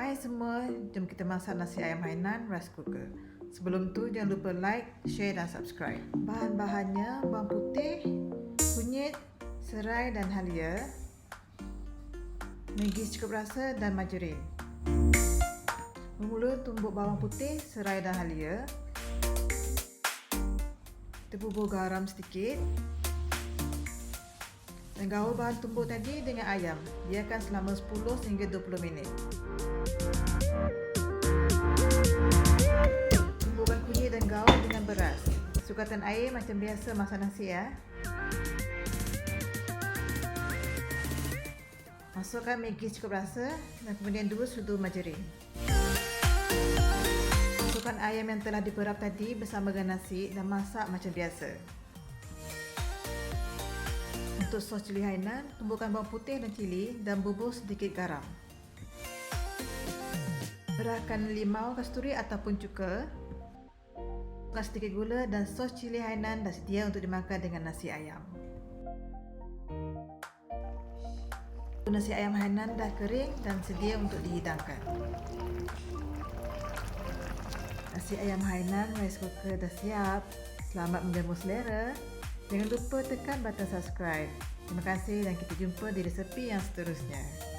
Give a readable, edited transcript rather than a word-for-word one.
Hai semua, jom kita masak nasi ayam Hainan rice cooker. Sebelum tu jangan lupa like, share dan subscribe. Bahan-bahannya bawang putih, kunyit, serai dan halia, Maggi cukup rasa dan margarin. Bermula tumbuk bawang putih, serai dan halia. Kita bubuh garam sedikit. Dan gaul bahan tumbuk tadi dengan ayam. Biarkan selama 10 hingga 20 minit. Tumbukkan kunyit dan gaul dengan beras. Sukatan air macam biasa masak nasi ya. Masukkan Maggi cukup rasa dan kemudian 2 sudu margarin. Masukkan ayam yang telah diperap tadi bersama dengan nasi dan masak macam biasa. Untuk sos cili Hainan, tumbukkan bawang putih dan cili dan bubuh sedikit garam. Perahkan limau kasturi ataupun cuka. Masukkan sedikit gula dan sos cili Hainan dah sedia untuk dimakan dengan nasi ayam. Nasi ayam Hainan dah kering dan sedia untuk dihidangkan. Nasi ayam Hainan rice cooker dah siap. Selamat menjamu selera. Jangan lupa tekan button subscribe. Terima kasih dan kita jumpa di resepi yang seterusnya.